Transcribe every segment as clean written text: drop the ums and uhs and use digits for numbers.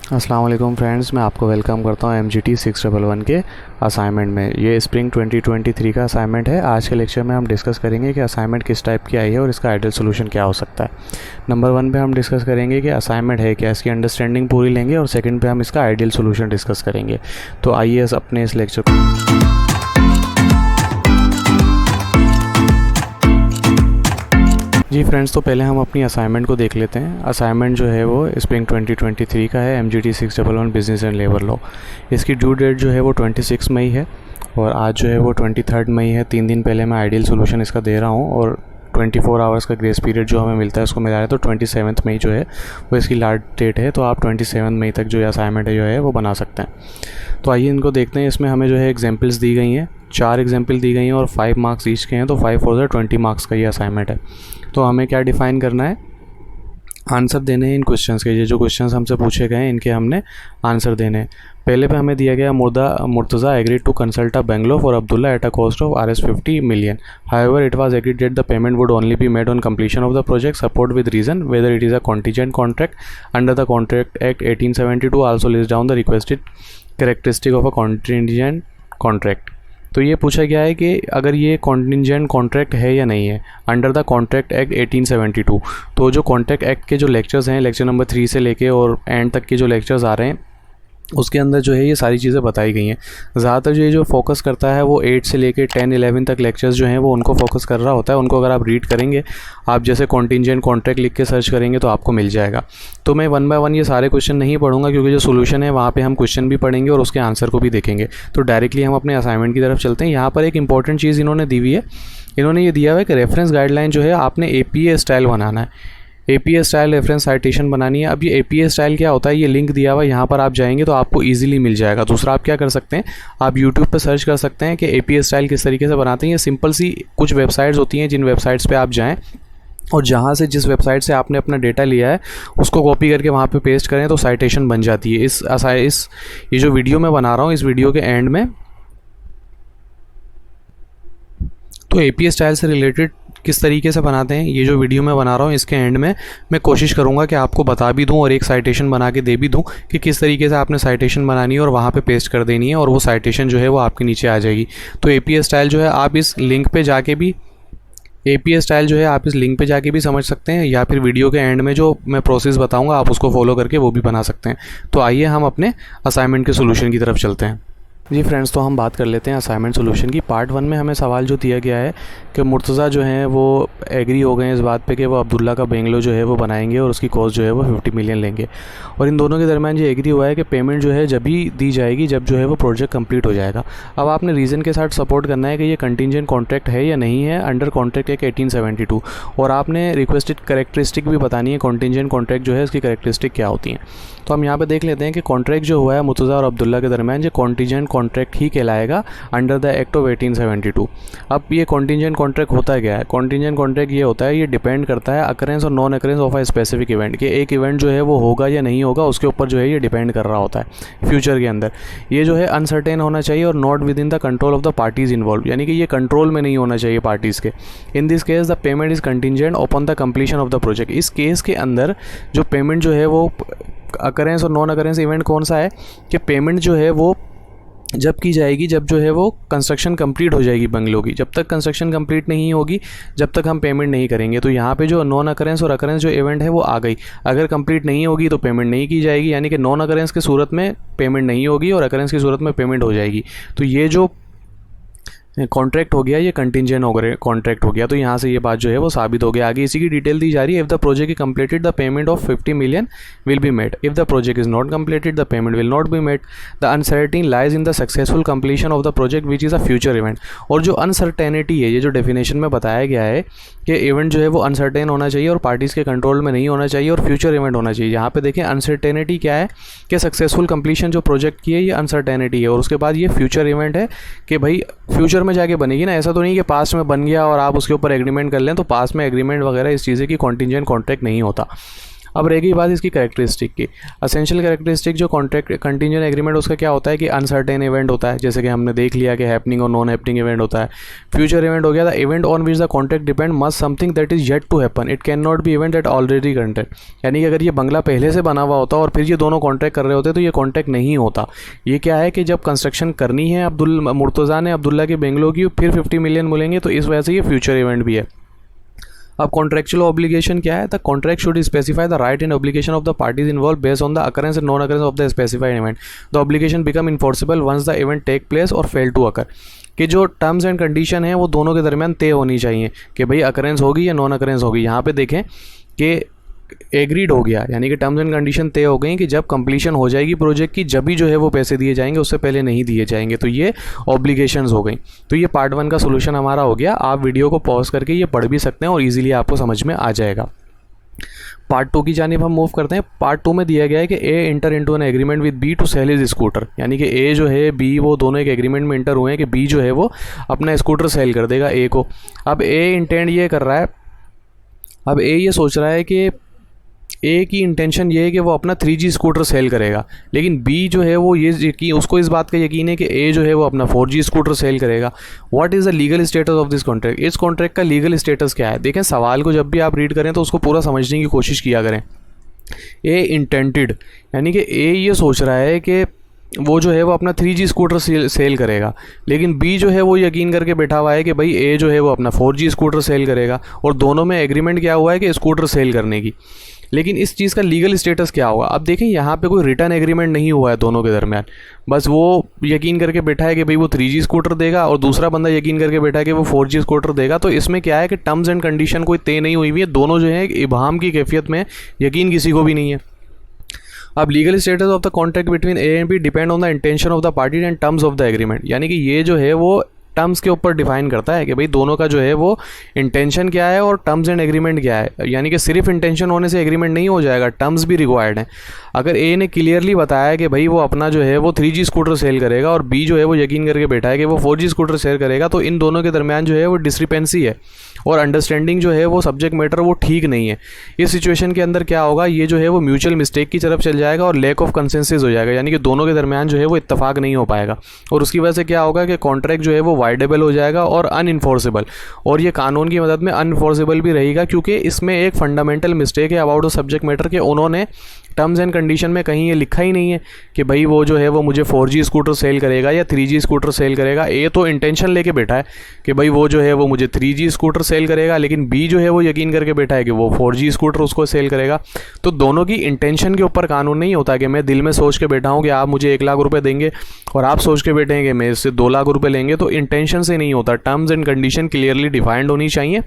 अस्सलाम वालेकुम फ्रेंड्स, मैं आपको वेलकम करता हूँ MGT 611 के असाइनमेंट में। ये स्प्रिंग 2023 का असाइनमेंट है। आज के लेक्चर में हम डिस्कस करेंगे कि असाइनमेंट किस टाइप की आई है और इसका आइडियल सोल्यूशन क्या हो सकता है। नंबर 1 पे हम डिस्कस करेंगे कि असाइनमेंट है क्या, इसकी अंडरस्टैंडिंग पूरी लेंगे, और सेकंड पे हम इसका आइडियल सोल्यूशन डिस्कस करेंगे। तो आइए अपने इस लेक्चर को जी फ्रेंड्स, तो पहले हम अपनी असाइनमेंट को देख लेते हैं। असाइनमेंट जो है वो स्प्रिंग 2023 का है, MGT 611 business and labour law. इसकी ड्यू डेट जो है वो 26 मई है और आज जो है वो 23 मई है। 3 दिन पहले मैं आइडियल सोल्यूशन इसका दे रहा हूँ और 24 आवर्स का ग्रेस पीरियड जो हमें मिलता है उसको मिला है। तो 27 मई जो है वो इसकी लास्ट डेट है, तो आप 27 मई तक जो असाइनमेंट है जो है वो बना सकते हैं। तो आइए इनको देखते हैं। इसमें हमें जो है एग्जाम्पल्स दी गई हैं, 4 एग्जाम्पल दी गई हैं और 5 मार्क्स ईच के हैं, तो 5 और 20 मार्क्स का ये असाइनमेंट है। तो हमें क्या डिफ़ाइन करना है, आंसर देने हैं इन क्वेश्चंस के। ये जो क्वेश्चंस हमसे पूछे गए हैं इनके हमने आंसर देने हैं। पहले पे हमें दिया गया Murtaza agreed to consult a bungalow for Abdullah at a cost of ₹50 million. However, it was agreed that the payment would only be made on completion of the project. Support with reason whether it is a contingent contract under the Contract Act 1872. Also list down the requested characteristic of a contingent contract. तो ये पूछा गया है कि अगर ये contingent contract है या नहीं है अंडर द कॉन्ट्रैक्ट एक्ट 1872। तो जो कॉन्ट्रैक्ट एक्ट के जो लेक्चर्स हैं, लेक्चर नंबर 3 से लेके और एंड तक के जो लेक्चर्स आ रहे हैं उसके अंदर जो है ये सारी चीज़ें बताई गई हैं। ज़्यादातर जो ये जो फोकस करता है वो 8 से लेके 10, 11 तक लेक्चर्स जो हैं वो उनको फोकस कर रहा होता है। उनको अगर आप रीड करेंगे, आप जैसे कॉन्टिजेंट कॉन्ट्रैक्ट लिख के सर्च करेंगे तो आपको मिल जाएगा। तो मैं 1 बाय 1 ये सारे क्वेश्चन नहीं पढ़ूंगा, क्योंकि जो सोल्यूशन है वहाँ पे हम क्वेश्चन भी पढ़ेंगे और उसके आंसर को भी देखेंगे। तो डायरेक्टली हम अपने असाइनमेंट की तरफ चलते हैं। यहाँ पर एक इंपॉर्टेंट चीज़ इन्होंने दी हुई है। इन्होंने ये दिया हुआ है कि रेफरेंस गाइडलाइन जो है आपने APA स्टाइल बनाना है। APA स्टाइल रेफरेंस साइटेशन बनानी है। अब ये APA स्टाइल क्या होता है, ये लिंक दिया हुआ है, यहाँ पर आप जाएंगे तो आपको इजीली मिल जाएगा। दूसरा आप क्या कर सकते हैं, आप YouTube पर सर्च कर सकते हैं कि APA स्टाइल किस तरीके से बनाते हैं। ये सिंपल सी कुछ वेबसाइट्स होती हैं, जिन वेबसाइट्स पे आप जाएं और जहाँ से जिस वेबसाइट से आपने अपना डेटा लिया है उसको कॉपी करके वहाँ पे पेस्ट करें तो साइटेशन बन जाती है। ये जो वीडियो मैं बना रहा हूँ, इस वीडियो के एंड में तो APA स्टाइल से रिलेटेड किस तरीके से बनाते हैं, ये जो वीडियो मैं बना रहा हूँ इसके एंड में मैं कोशिश करूँगा कि आपको बता भी दूँ और एक साइटेशन बना के दे भी दूँ कि किस तरीके से आपने साइटेशन बनानी है और वहाँ पे पेस्ट कर देनी है और वो साइटेशन जो है वो आपके नीचे आ जाएगी। तो APA स्टाइल जो है आप इस लिंक पे जाके भी समझ सकते हैं, या फिर वीडियो के एंड में जो मैं प्रोसेस बताऊँगा आप उसको फॉलो करके वो भी बना सकते हैं। तो आइए हम अपने असाइनमेंट के सोल्यूशन की तरफ चलते हैं। जी फ्रेंड्स, तो हम बात कर लेते हैं असाइनमेंट सोल्यूशन की। पार्ट 1 में हमें सवाल जो दिया गया है कि मुर्तज़ा जो हैं वो एग्री हो गए हैं इस बात पे कि वो अब्दुल्ला का बेंगलो जो है वो बनाएंगे और उसकी कॉस्ट जो है वो 50 मिलियन लेंगे। और इन दोनों के दरमियान ये एग्री हुआ है कि पेमेंट जो है जब भी दी जाएगी जब जो है वो प्रोजेक्ट कंप्लीट हो जाएगा। अब आपने रीज़न के साथ सपोर्ट करना है कि ये कंटिजेंट कॉन्ट्रैक्ट है या नहीं है अंडर कॉन्ट्रैक्ट एक्ट 1872, और आपने रिक्वेस्टेड कैरेक्टरिस्टिक भी बतानी है, कॉन्टिजेंट कॉन्ट्रैक्ट जो है इसकी कैरेक्टरिस्टिक क्या होती हैं। तो हम यहाँ पे देख लेते हैं कि कॉन्ट्रैक्ट जो हुआ है मुर्तज़ा और अब्दुल्ला के दरमियान ये कॉन्टिजेंट कॉन्ट्रैक्ट ही कहलाएगा अंडर द एक्ट ऑफ 1872। अब ये कॉन्टिजेंट कॉन्ट्रैक्ट होता क्या है? कॉन्टिजेंट कॉन्ट्रैक्ट ये होता है, ये डिपेंड करता है अकरेंस और non occurrence of a specific event, कि एक इवेंट जो है वो होगा या नहीं होगा उसके ऊपर जो है ये डिपेंड कर रहा होता है फ्यूचर के अंदर। ये जो है अनसर्टेन होना चाहिए और not with in the control of the parties involve, यानी कि ये कंट्रोल में नहीं होना चाहिए पार्टीज़ के। इन this case the payment is contingent upon the completion of the project. इस केस के अंदर जो पेमेंट जो है वो अकरेंस और नॉन अकरेंस इवेंट कौन सा है कि पेमेंट जो है वो जब की जाएगी जब जो है वो कंस्ट्रक्शन कंप्लीट हो जाएगी बंगलो की। जब तक कंस्ट्रक्शन कंप्लीट नहीं होगी जब तक हम पेमेंट नहीं करेंगे। तो यहाँ पे जो नॉन अकरेंस और अकरेंस जो इवेंट है वो आ गई। अगर कंप्लीट नहीं होगी तो पेमेंट नहीं की जाएगी, यानी कि नॉन अकरेंस की सूरत में पेमेंट नहीं होगी और अकरेंस की सूरत में पेमेंट हो जाएगी। तो ये जो कॉन्ट्रैक्ट हो गया ये कंटिजेंट कॉन्ट्रैक्ट हो गया। तो यहाँ से ये बात जो है वो साबित हो गया। आगे इसी की डिटेल दी जा रही है। If the project is completed the payment of 50 million will be made. If the project is not completed the payment will not be made. The uncertainty lies in the successful completion of the project which is a future event. और जो uncertainty है, ये जो definition में बताया गया है कि इवेंट जो है वो अनसर्टेन होना चाहिए और पार्टीज़ के कंट्रोल में नहीं होना चाहिए और फ्यूचर इवेंट होना चाहिए। यहाँ पे देखें अनसर्टेनिटी क्या है कि सक्सेसफुल कंप्लीशन जो प्रोजेक्ट की है ये अनसर्टेनिटी है, और उसके बाद ये फ्यूचर इवेंट है कि भाई फ्यूचर में जाके बनेगी ना। ऐसा तो नहीं कि पास्ट में बन गया और आप उसके ऊपर एग्रीमेंट कर लें, तो पास्ट में एग्रीमेंट वगैरह इस चीज़ें की कॉन्टिजेंट कॉन्ट्रैक्ट नहीं होता। अब रह गई बात इसकी कैरेक्टरिस्टिक की। असेंशियल कैरेक्टरिस्टिक जो कॉन्ट्रैक्ट कंटीजेंट एग्रीमेंट उसका क्या होता है कि अनसर्टेन इवेंट होता है, जैसे कि हमने देख लिया कि हैपनिंग और नॉन हैपनिंग इवेंट होता है। फ्यूचर इवेंट हो गया the event on which the contract depend must something that is yet to happen, it can not be event that already contract. यानी कि अगर ये बंगला पहले से बना हुआ होता और फिर ये दोनों कॉन्ट्रैक्ट कर रहे होते तो ये कॉन्ट्रैक्ट नहीं होता। ये क्या है कि जब कंस्ट्रक्शन करनी है मुर्तज़ा ने अब्दुल्ला के बेंगलो की, फिर 50 मिलियन मिलेंगे, तो इस वजह से ये फ्यूचर इवेंट भी है। अब कॉन्ट्रेक्चुअल ऑब्लिगेशन क्या है? The contract should specify the right and obligation of the parties involve based on the occurrence and non occurrence of the specified event. The obligation become enforceable once the event take place और fail to occur. कि जो terms and condition है वो दोनों के दरमियान तय होनी चाहिए कि भाई अकरेंस होगी या नॉन अकरेंस होगी। यहाँ पे देखें कि एग्रीड हो गया, यानी कि टर्म्स एंड कंडीशन तय हो गई कि जब कंप्लीशन हो जाएगी प्रोजेक्ट की जब भी जो है वो पैसे दिए जाएंगे, उससे पहले नहीं दिए जाएंगे। तो ये ऑब्लिगेशंस हो गई। तो ये पार्ट 1 का सोल्यूशन हमारा हो गया। आप वीडियो को पॉज करके ये पढ़ भी सकते हैं और इजीली आपको समझ में आ जाएगा। पार्ट 2 की जानिब हम मूव करते हैं। पार्ट 2 में दिया गया है कि A enter into an agreement with B to sell his scooter, यानी कि ए जो है बी वो दोनों एक एग्रीमेंट में इंटर हुए हैं कि बी जो है वो अपना स्कूटर सेल कर देगा ए को। अब ए इंटेंड ये कर रहा है, अब ए ये सोच रहा है कि ए की इंटेंशन ये है कि वो अपना 3G स्कूटर सेल करेगा, लेकिन बी जो है वो ये उसको इस बात का यकीन है कि ए जो है वो अपना 4G स्कूटर सेल करेगा। What is the legal status of this contract? इस कॉन्ट्रैक्ट का लीगल स्टेटस क्या है? देखें, सवाल को जब भी आप रीड करें तो उसको पूरा समझने की कोशिश किया करें। ए इंटेंटेड, यानी कि ए ये सोच रहा है कि वो जो है वो अपना 3G स्कूटर सेल करेगा, लेकिन बी जो है वो यकीन करके बैठा हुआ है कि भाई ए जो है वो अपना 4G स्कूटर सेल करेगा, और दोनों में एग्रीमेंट क्या हुआ है कि स्कूटर सेल करने की। लेकिन इस चीज़ का लीगल स्टेटस क्या होगा? अब देखें, यहाँ पे कोई रिटर्न एग्रीमेंट नहीं हुआ है दोनों के दरमियान, बस वो यकीन करके बैठा है कि भाई वो 3G स्कूटर देगा और दूसरा बंदा यकीन करके बैठा है कि वो 4G स्कूटर देगा। तो इसमें क्या है कि टर्म्स एंड कंडीशन कोई तय नहीं हुई हुई है, दोनों जो है इबाहम की कैफियत में, यकीन किसी को भी नहीं है। अब legal status of the contract between A and B depend on the intention of the party and terms of the agreement, यानी कि ये जो है वो टर्म्स के ऊपर डिफाइन करता है कि भाई दोनों का जो है वो इंटेंशन क्या है और टर्म्स एंड एग्रीमेंट क्या है। यानी कि सिर्फ इंटेंशन होने से एग्रीमेंट नहीं हो जाएगा, टर्म्स भी रिक्वायर्ड हैं। अगर ए ने क्लियरली बताया कि भाई वो अपना जो है वो 3G स्कूटर सेल करेगा और बी जो है वो यकीन करके बैठा है कि वो 4G स्कूटर सेल करेगा, तो इन दोनों के दरमियान जो है वो डिस्क्रिपेंसी है और अंडरस्टैंडिंग जो है वो सब्जेक्ट मैटर वो ठीक नहीं है। इस सिचुएशन के अंदर क्या होगा, ये जो है वो म्यूचुअल मिस्टेक की तरफ चल जाएगा और लैक ऑफ कंसेंसस हो जाएगा, यानी कि दोनों के दरमियान जो है वो इत्तेफाक नहीं हो पाएगा, और उसकी वजह से क्या होगा कि कॉन्ट्रैक्ट जो है वो वाइडेबल हो जाएगा और अनइन्फोर्सेबल, और ये कानून की मदद में अनइन्फोर्सेबल भी रहेगा, क्योंकि इसमें एक फंडामेंटल मिस्टेक है अबाउट द सब्जेक्ट मैटर के उन्होंने टर्म्स एंड कंडीशन में कहीं ये लिखा ही नहीं है कि भाई वो जो है वो मुझे 4G स्कूटर सेल करेगा या 3G स्कूटर सेल करेगा। ए तो इंटेंशन लेके बैठा है कि भाई वो जो है वो मुझे 3G स्कूटर सेल करेगा, लेकिन बी जो है वो यकीन करके बैठा है कि वो 4G स्कूटर उसको सेल करेगा। तो दोनों की इंटेंशन के ऊपर कानून नहीं होता कि मैं दिल में सोच के बैठा हूँ कि आप मुझे 1 लाख रुपए देंगे और आप सोच के बैठे हैं कि मैं इससे 2 लाख रुपए लेंगे। तो इंटेंशन से नहीं होता, terms and condition clearly defined होनी चाहिए।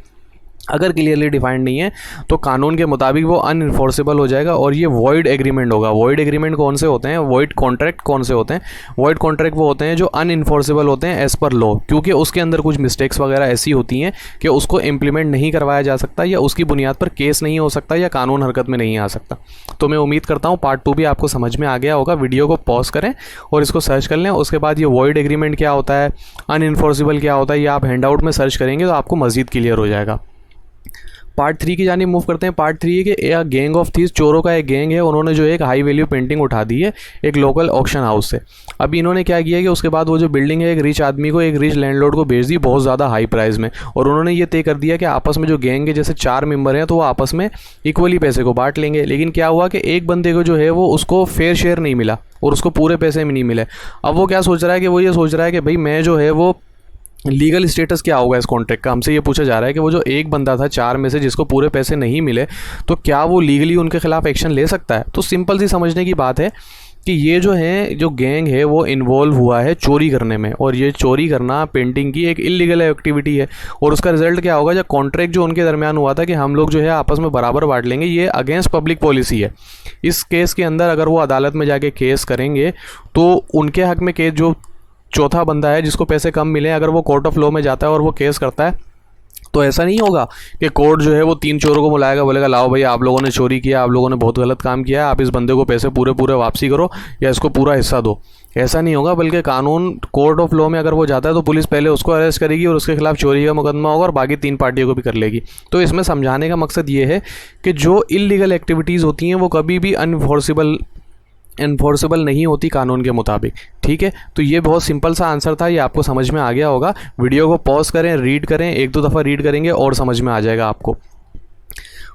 अगर क्लियरली डिफाइंड नहीं है तो कानून के मुताबिक वो अनइन्फोर्सेबल हो जाएगा और ये वॉइड एग्रीमेंट होगा। वॉइड एग्रीमेंट कौन से होते हैं? वॉइड कॉन्ट्रैक्ट कौन से होते हैं? वॉइड कॉन्ट्रैक्ट वो होते हैं जो अनइन्फोर्सेबल होते हैं एज़ पर लॉ, क्योंकि उसके अंदर कुछ मिस्टेक्स वगैरह ऐसी होती हैं कि उसको इम्प्लीमेंट नहीं करवाया जा सकता, या उसकी बुनियाद पर केस नहीं हो सकता, या कानून हरकत में नहीं आ सकता। तो मैं उम्मीद करता हूँ पार्ट 2 भी आपको समझ में आ गया होगा। वीडियो को पॉज करें और इसको सर्च कर लें। उसके बाद ये वॉइड एग्रीमेंट क्या होता है, अनइन्फोर्सेबल क्या होता है, ये आप हैंड आउट में सर्च करेंगे तो आपको मज़ीद क्लियर हो जाएगा। पार्ट 3 की जानिब मूव करते हैं। पार्ट 3 है कि गैंग ऑफ थीव्स, चोरों का एक गैंग है, उन्होंने जो एक हाई वैल्यू पेंटिंग उठा दी है एक लोकल ऑक्शन हाउस से। अभी इन्होंने क्या किया कि उसके बाद वो जो बिल्डिंग है एक रिच आदमी को, एक रिच लैंडलॉर्ड को बेच दी बहुत ज़्यादा हाई प्राइस में, और उन्होंने ये तय कर दिया कि आपस में जो गैंग के जैसे 4 मेंबर हैं तो वो आपस में इक्वली पैसे को बांट लेंगे। लेकिन क्या हुआ कि एक बंदे को जो है वो उसको फेयर शेयर नहीं मिला और उसको पूरे पैसे में नहीं मिले। अब वो क्या सोच रहा है कि वो ये सोच रहा है कि भाई मैं जो है वो लीगल स्टेटस क्या होगा इस कॉन्ट्रैक्ट का। हमसे ये पूछा जा रहा है कि वो जो एक बंदा था 4 में से जिसको पूरे पैसे नहीं मिले, तो क्या वो लीगली उनके खिलाफ एक्शन ले सकता है? तो सिंपल सी समझने की बात है कि ये जो है जो गैंग है वो इन्वॉल्व हुआ है चोरी करने में, और ये चोरी करना पेंटिंग की एक इलीगल एक्टिविटी है, और उसका रिजल्ट क्या होगा, जब कॉन्ट्रैक्ट जो उनके दरमियान हुआ था कि हम लोग जो है आपस में बराबर बांट लेंगे, ये अगेंस्ट पब्लिक पॉलिसी है। इस केस के अंदर अगर वो अदालत में जाके केस करेंगे तो उनके हक में केस, जो चौथा बंदा है जिसको पैसे कम मिले, अगर वो कोर्ट ऑफ लॉ में जाता है और वो केस करता है, तो ऐसा नहीं होगा कि कोर्ट जो है वो 3 चोरों को बुलाएगा, बोलेगा लाओ भाई आप लोगों ने चोरी किया, आप लोगों ने बहुत गलत काम किया, आप इस बंदे को पैसे पूरे वापसी करो या इसको पूरा हिस्सा दो। ऐसा नहीं होगा, बल्कि कानून कोर्ट ऑफ लॉ में अगर वो जाता है तो पुलिस पहले उसको अरेस्ट करेगी और उसके खिलाफ चोरी का मुकदमा होगा और बाकी 3 पार्टियों को भी कर लेगी। तो इसमें समझाने का मकसद ये है कि जो इल्लीगल एक्टिविटीज़ होती हैं वो कभी भी इन्फोर्सेबल नहीं होती कानून के मुताबिक। ठीक है, तो ये बहुत सिंपल सा आंसर था, ये आपको समझ में आ गया होगा। वीडियो को पॉज करें, रीड करें, 1-2 दफ़ा रीड करेंगे और समझ में आ जाएगा आपको।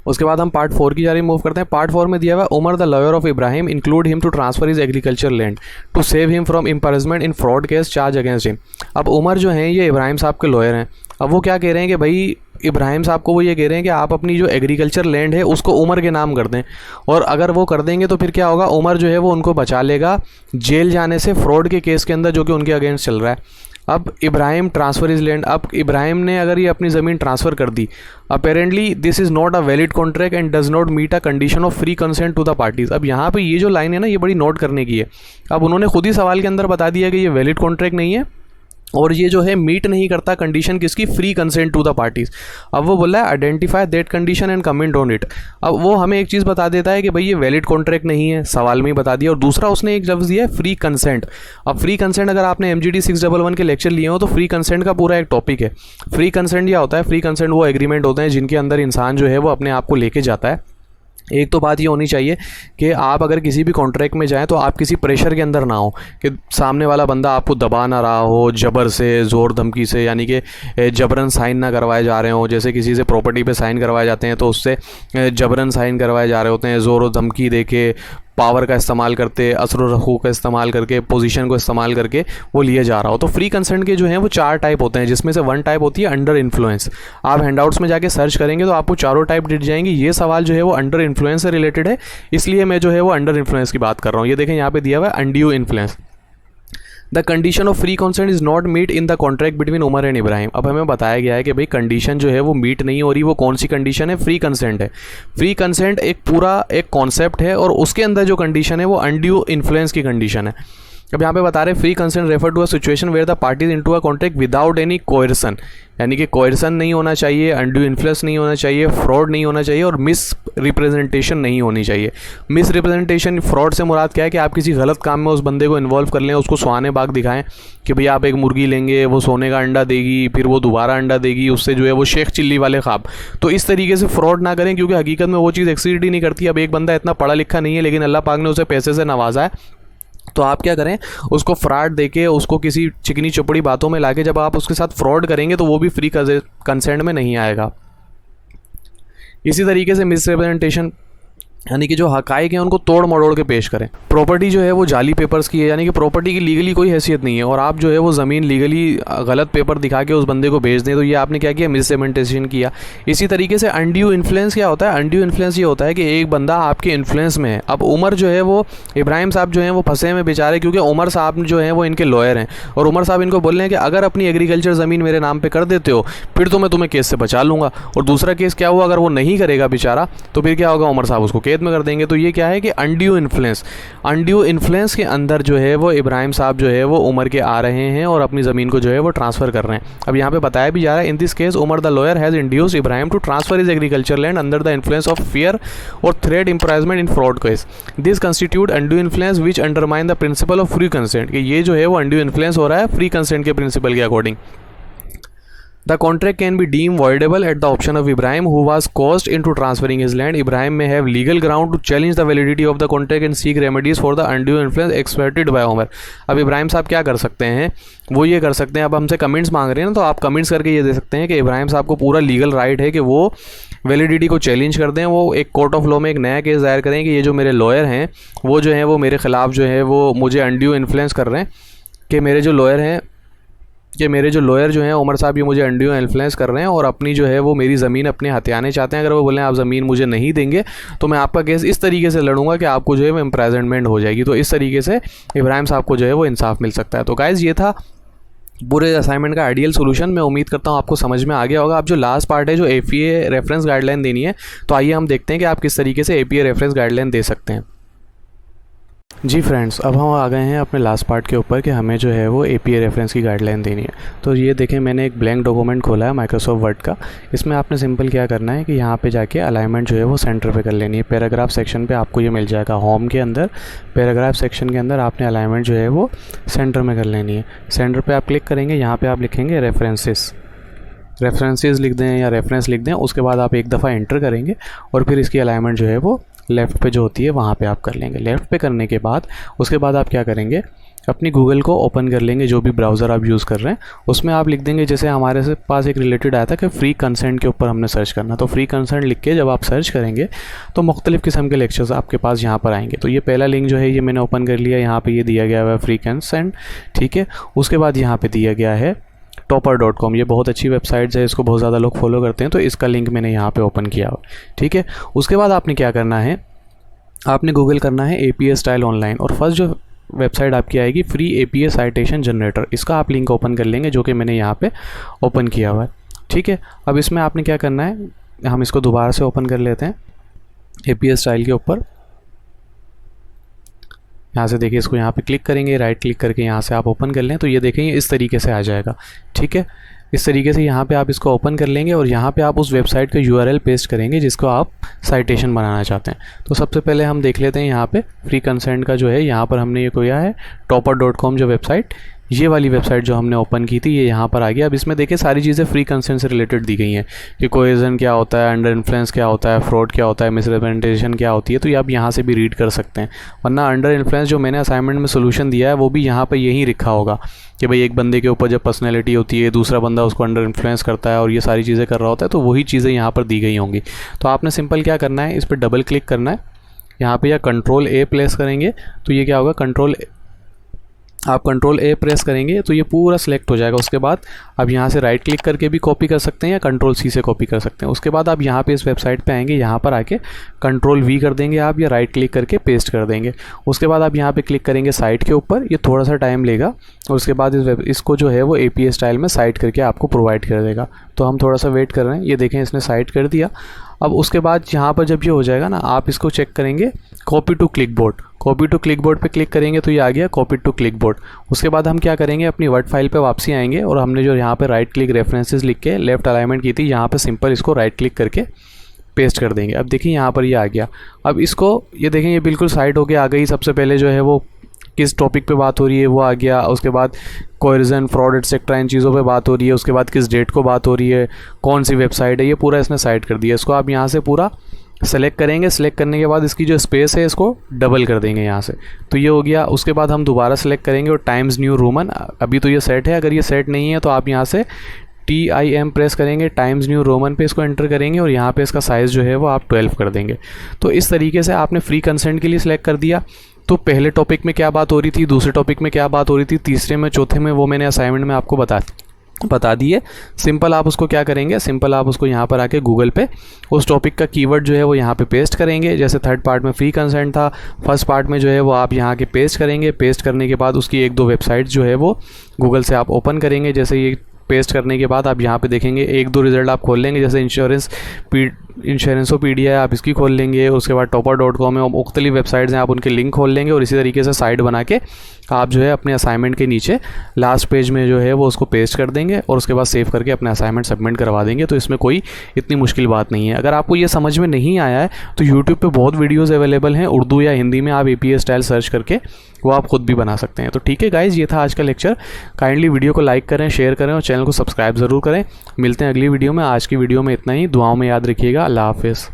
उसके बाद हम पार्ट 4 की जारी मूव करते हैं। पार्ट 4 में दिया हुआ है, Umar the lawyer of Ibrahim include him to transfer his agriculture land to save him from imprisonment in fraud case charge against him. अब उमर जो हैं ये इब्राहिम साहब के लॉयर हैं। अब वो क्या कह रहे हैं कि भाई इब्राहिम साहब को वो ये कह रहे हैं कि आप अपनी जो एग्रीकल्चर लैंड है उसको उमर के नाम कर दें, और अगर वो कर देंगे तो फिर क्या होगा, उमर जो है वो उनको बचा लेगा जेल जाने से फ्रॉड के केस के अंदर जो कि उनके अगेंस्ट चल रहा है। अब इब्राहिम ट्रांसफ़र इज लैंड, अब इब्राहिम ने अगर ये अपनी ज़मीन ट्रांसफ़र कर दी, apparently this is not a valid contract and does not meet a condition of free consent to the parties. अब यहाँ पे ये जो लाइन है ना, ये बड़ी नोट करने की है। अब उन्होंने खुद ही सवाल के अंदर बता दिया कि ये वैलिड कॉन्ट्रैक्ट नहीं है और ये जो है मीट नहीं करता कंडीशन किसकी, free consent to the parties. अब वो बोला है identify that condition and comment on it. अब वो हमें एक चीज़ बता देता है कि भाई ये वैलिड कॉन्ट्रैक्ट नहीं है, सवाल में ही बता दिया, और दूसरा उसने एक लफ्ज़ दिया है फ्री कंसेंट। अब फ्री कंसेंट अगर आपने MGD 611 के लेक्चर लिए हो तो फ्री कंसेंट का पूरा एक टॉपिक है। फ्री कंसेंट क्या होता है, फ्री कंसेंट वो एग्रीमेंट होते हैं जिनके अंदर इंसान जो है वो अपने आप को लेके जाता है। एक तो बात ये होनी चाहिए कि आप अगर किसी भी कॉन्ट्रैक्ट में जाएं तो आप किसी प्रेशर के अंदर ना हो, कि सामने वाला बंदा आपको दबा ना रहा हो ज़बर से, ज़ोर धमकी से, यानी कि जबरन साइन ना करवाए जा रहे हो। जैसे किसी से प्रॉपर्टी पे साइन करवाए जाते हैं तो उससे जबरन साइन करवाए जा रहे होते हैं, ज़ोर और धमकी दे के, पावर का इस्तेमाल करते, असर और हकूक़ का इस्तेमाल करके, पोजीशन को इस्तेमाल करके वो लिए जा रहा हो। तो फ्री कंसेंट के जो हैं वो 4 टाइप होते हैं, जिसमें से 1 टाइप होती है अंडर इन्फ्लुएंस। आप हैंडआउट्स में जाके सर्च करेंगे तो आपको चारों टाइप दिख जाएंगे। ये सवाल जो है वो अंडर इन्फ्लुएंस से रिलेटेड है, इसलिए मैं जो है वो अंडर इन्फ्लुएंस की बात कर रहा हूँ। ये देखें यहाँ पे दिया हुआ है undue influence. The condition of free consent is not meet in the contract between Umar and Ibrahim. अब हमें बताया गया है कि भाई कंडीशन जो है वो मीट नहीं हो रही, वो कौन सी कंडीशन है, फ्री कंसेंट है। फ्री कंसेंट एक पूरा एक कॉन्सेप्ट है और उसके अंदर जो कंडीशन है वो अनड्यू इन्फ्लुएंस की कंडीशन है। अब यहाँ पे बता रहे free consent refer to a situation where the parties into a contract without any coercion, यानी कि कोयर्सन नहीं होना चाहिए, अनड्यू इन्फ्लुएंस नहीं होना चाहिए, फ्रॉड नहीं होना चाहिए और मिस रिप्रेजेंटेशन नहीं होनी चाहिए। मिस रिप्रेजेंटेशन, फ्रॉड से मुराद क्या है कि आप किसी गलत काम में उस बंदे को इन्वॉल्व कर लें, उसको सुहाने बाग दिखाएं कि भाई आप एक मुर्गी लेंगे, वो सोने का अंडा देगी, फिर वो दोबारा अंडा देगी, उससे जो है वो शेख चिल्ली वाले ख्वाब। तो इस तरीके से फ्रॉड ना करें, क्योंकि हकीकत में वो चीज़ एक्सीड ही नहीं करती। अब एक बंदा इतना पढ़ा लिखा नहीं है लेकिन अल्लाह पाक ने उसे पैसे से नवाजा है, तो आप क्या करें, उसको फ्रॉड देके, उसको किसी चिकनी चपड़ी बातों में लाके जब आप उसके साथ फ्रॉड करेंगे तो वो भी फ्री कंसेंट में नहीं आएगा। इसी तरीके से मिसरिप्रेजेंटेशन, यानी कि जो हकाइक हैं उनको तोड़ मरोड़ के पेश करें। प्रॉपर्टी जो है वो जाली पेपर्स की है, यानी कि प्रॉपर्टी की लीगली कोई हैसियत नहीं है और आप जो है वो ज़मीन लीगली गलत पेपर दिखा के उस बंदे को भेज दें, तो ये आपने क्या किया, मिसरिप्रेजेंटेशन किया। इसी तरीके से अनड्यू इन्फ्लुएंस क्या होता है, अनड्यू इन्फ्लुएंस ये होता है कि एक बंदा आपके इन्फ्लुएंस में है। अब उमर जो है वो, इब्राहिम साहब जो हैं वो फंसे में बेचारे, क्योंकि उमर साहब जो हैं वो इनके लॉयर हैं और उमर साहब इनको बोल रहे हैं कि अगर अपनी एग्रीकल्चर ज़मीन मेरे नाम पर कर देते हो फिर तो मैं तुम्हें केस से बचा लूँगा। और दूसरा केस क्या हुआ, अगर वो नहीं करेगा बेचारा तो फिर क्या होगा, उमर साहब उसको कैद में कर देंगे। तो ये क्या है कि अनड्यू इन्फ्लुएंस, अनड्यू इन्फ्लुएंस के अंदर जो है वो इब्राहिम साहब जो है वो उमर के आ रहे हैं और अपनी ज़मीन को जो है वो ट्रांसफ़र कर रहे हैं। अब यहाँ पे बताया भी जा रहा है, in this case Umar the lawyer has induced Ibrahim to transfer his agriculture land under the influence of fear और threat imprisonment in fraud case. This constitute undue influence which undermine the principle of free consent, कि ये जो है वो undue influence हो रहा है free consent के प्रिंसिपल के according. The contract can be deemed voidable at the option of Ibrahim, who was coerced into transferring his land. Ibrahim may have legal ground to challenge the validity of the contract and seek remedies for the undue influence exerted by Umar. अब इब्राहिम साहब क्या कर सकते हैं, वो ये कर सकते हैं, अब हमसे कमेंट्स मांग रहे हैं ना, तो आप कमेंट्स करके ये दे सकते हैं कि इब्राहिम साहब को पूरा लीगल राइट है कि वो वैलिडिटी को चैलेंज कर दें। वो एक कोर्ट ऑफ लॉ में एक नया केस दायर करें कि ये जो मेरे लॉयर हैं वो जो हैं वो मेरे ख़िलाफ़ जो है वो मुझे अनड्यू इन्फ्लुएंस कर रहे हैं, कि मेरे जो लॉयर जो हैं उमर साहब ये मुझे अनड्यू इन्फ्लुएंस कर रहे हैं और अपनी जो है वो मेरी ज़मीन अपने हथियाने चाहते हैं। अगर वो बोलें आप ज़मीन मुझे नहीं देंगे तो मैं आपका केस इस तरीके से लड़ूंगा कि आपको जो है वो इम्प्रिजनमेंट हो जाएगी। तो इस तरीके से इब्राहिम साहब को जो है वो इंसाफ मिल सकता है। तो गाइज़ ये था पूरे असाइनमेंट का आइडियल सोल्यूशन। मैं उम्मीद करता हूँ आपको समझ में आ गया होगा। अब जो लास्ट पार्ट है, जो APA रेफरेंस गाइडलाइन देनी है, तो आइए हम देखते हैं कि आप किस तरीके से APA रेफरेंस गाइडलाइन दे सकते हैं। जी फ्रेंड्स, अब हम आ गए हैं अपने लास्ट पार्ट के ऊपर कि हमें जो है वो APA रेफरेंस की गाइडलाइन देनी है। तो ये देखें, मैंने एक ब्लैंक डॉक्यूमेंट खोला है माइक्रोसॉफ्ट वर्ड का। इसमें आपने सिंपल क्या करना है कि यहाँ पे जाके अलाइनमेंट जो है वो सेंटर पे कर लेनी है। पैराग्राफ सेक्शन पे आपको ये मिल जाएगा, होम के अंदर पैराग्राफ सेक्शन के अंदर आपने अलाइनमेंट जो है वो सेंटर में कर लेनी है। सेंटर पर आप क्लिक करेंगे, यहाँ पर आप लिखेंगे रेफरेंसेस लिख दें या रेफरेंस लिख दें। उसके बाद आप एक दफ़ा एंटर करेंगे और फिर इसकी अलाइनमेंट जो है वो लेफ़्ट पे जो होती है वहाँ पे आप कर लेंगे। लेफ़्ट पे करने के बाद उसके बाद आप क्या करेंगे, अपनी गूगल को ओपन कर लेंगे, जो भी ब्राउज़र आप यूज़ कर रहे हैं उसमें आप लिख देंगे, जैसे हमारे से पास एक रिलेटेड आया था कि फ्री कंसेंट के ऊपर हमने सर्च करना। तो फ्री कंसेंट लिख के जब आप सर्च करेंगे तो मुख्तलिफ़ किस्म के लेक्चर्स आपके पास यहाँ पर आएंगे। तो ये पहला लिंक जो है ये मैंने ओपन कर लिया, यहाँ पर ये दिया गया है फ्री कंसेंट, ठीक है। उसके बाद यहाँ पर दिया गया है topper.com, ये बहुत अच्छी वेबसाइट है, इसको बहुत ज़्यादा लोग फॉलो करते हैं, तो इसका लिंक मैंने यहाँ पे ओपन किया हुआ, ठीक है। उसके बाद आपने क्या करना है, आपने गूगल करना है APA स्टाइल ऑनलाइन, और फर्स्ट जो वेबसाइट आपकी आएगी फ्री APA साइटेशन जनरेटर, इसका आप लिंक ओपन कर लेंगे जो कि मैंने यहाँ पे ओपन किया हुआ है, ठीक है। अब इसमें आपने क्या करना है, हम इसको दोबारा से ओपन कर लेते हैं APA स्टाइल के ऊपर। यहाँ से देखिए, इसको यहाँ पे क्लिक करेंगे, राइट क्लिक करके यहाँ से आप ओपन कर लें तो ये देखें इस तरीके से आ जाएगा, ठीक है। इस तरीके से यहाँ पे आप इसको ओपन कर लेंगे और यहाँ पे आप उस वेबसाइट का URL पेस्ट करेंगे जिसको आप साइटेशन बनाना चाहते हैं। तो सबसे पहले हम देख लेते हैं यहाँ पे फ्री कंसेंट का जो है, यहाँ पर हमने ये किया है topper.com जो वेबसाइट, ये वाली वेबसाइट जो हमने ओपन की थी ये यहाँ पर आ गया। अब इसमें देखिए सारी चीज़ें फ्री कंसेंट से रिलेटेड दी गई हैं कि कोहेजन क्या होता है, अंडर इन्फ्लुएंस क्या होता है, फ्रॉड क्या होता है, मिसरिप्रेजेंटेशन क्या होती है, तो ये आप यहाँ से भी रीड कर सकते हैं। वरना अंडर इन्फ्लुएंस जो मैंने असाइनमेंट में सोल्यूशन दिया है वो भी यहाँ पर यही लिखा होगा कि भाई एक बंदे के ऊपर जब पर्सनैलिटी होती है, दूसरा बंदा उसको अंडर इन्फ्लुएंस करता है और ये सारी चीज़ें कर रहा होता है, तो वही चीज़ें यहाँ पर दी गई होंगी। तो आपने सिंपल क्या करना है, इस पर डबल क्लिक करना है यहाँ पे, या Ctrl+A प्रेस करेंगे तो ये क्या होगा, Ctrl+A प्रेस करेंगे तो ये पूरा सिलेक्ट हो जाएगा। उसके बाद आप यहाँ से राइट क्लिक करके भी कॉपी कर सकते हैं या Ctrl+C से कॉपी कर सकते हैं। उसके बाद आप यहाँ पे इस वेबसाइट पे आएंगे, यहाँ पर आके Ctrl+V कर देंगे आप, या राइट क्लिक करके पेस्ट कर देंगे। उसके बाद आप यहाँ पे क्लिक करेंगे साइट के ऊपर, ये थोड़ा सा टाइम लेगा और उसके बाद इसको जो है वो APA स्टाइल में साइट करके आपको प्रोवाइड कर देगा। तो हम थोड़ा सा वेट कर रहे हैं, ये देखें इसने साइट कर दिया। अब उसके बाद यहाँ पर जब ये हो जाएगा ना, आप इसको चेक करेंगे कॉपी टू क्लिकबोर्ड पे क्लिक करेंगे तो ये आ गया कॉपी टू क्लिकबोर्ड। उसके बाद हम क्या करेंगे, अपनी वर्ड फाइल पे वापसी आएंगे और हमने जो यहाँ पे राइट क्लिक रेफरेंसेस लिख के लेफ्ट अलाइनमेंट की थी, यहाँ पे सिंपल इसको राइट क्लिक करके पेस्ट कर देंगे। अब देखिए यहाँ पर ये आ गया। अब इसको ये देखें, ये बिल्कुल साइड होके आ गई। सबसे पहले जो है वो किस टॉपिक पे बात हो रही है वो आ गया, उसके बाद कोहेजन, फ्रॉड एटसेट्रा इन चीज़ों पे बात हो रही है, उसके बाद किस डेट को बात हो रही है, कौन सी वेबसाइट है, ये पूरा इसने साइड कर दिया। इसको आप यहाँ से पूरा सेलेक्ट करेंगे, सेलेक्ट करने के बाद इसकी जो स्पेस है इसको डबल कर देंगे यहाँ से, तो ये हो गया। उसके बाद हम दोबारा सेलेक्ट करेंगे और टाइम्स न्यू रोमन, अभी तो ये सेट है, अगर ये सेट नहीं है तो आप यहाँ से TIM प्रेस करेंगे, टाइम्स न्यू रोमन पे इसको एंटर करेंगे और यहाँ पे इसका साइज़ जो है वो आप 12 कर देंगे। तो इस तरीके से आपने फ्री कंसेंट के लिए सिलेक्ट कर दिया। तो पहले टॉपिक में क्या बात हो रही थी, दूसरे टॉपिक में क्या बात हो रही थी, तीसरे में, चौथे में, वो मैंने असाइनमेंट में आपको बता दिए। सिंपल आप उसको क्या करेंगे, सिंपल आप उसको यहाँ पर आके गूगल पे उस टॉपिक का कीवर्ड जो है वो यहाँ पे पेस्ट करेंगे। जैसे थर्ड पार्ट में फ्री कंसेंट था, फर्स्ट पार्ट में जो है वो आप यहाँ के पेस्ट करेंगे। पेस्ट करने के बाद उसकी एक दो वेबसाइट जो है वो गूगल से आप ओपन करेंगे। जैसे ये पेस्ट करने के बाद आप यहाँ पे देखेंगे एक दो रिजल्ट आप खोल लेंगे, जैसे इंश्योरेंसोपीडिया है, आप इसकी खोल लेंगे। उसके बाद topper.com है, मुख्तलिफ वेबसाइट्स हैं, आप उनके लिंक खोल लेंगे और इसी तरीके से साइट बना के आप जो है अपने असाइनमेंट के नीचे लास्ट पेज में जो है वो उसको पेस्ट कर देंगे और उसके बाद सेव करके अपने असाइनमेंट सबमिट करवा देंगे। तो इसमें कोई इतनी मुश्किल बात नहीं है। अगर आपको ये समझ में नहीं आया है तो यूट्यूब पे बहुत वीडियोस अवेलेबल हैं उर्दू या हिंदी में, आप APA स्टाइल सर्च करके वो आप खुद भी बना सकते हैं। तो ठीक है गाइज़, ये था आज का लेक्चर। काइंडली वीडियो को लाइक करें, शेयर करें और चैनल को सब्सक्राइब ज़रूर करें। मिलते हैं अगली वीडियो में। आज की वीडियो में इतना ही। दुआओं में याद रखिएगा। अल्लाह हाफिज़।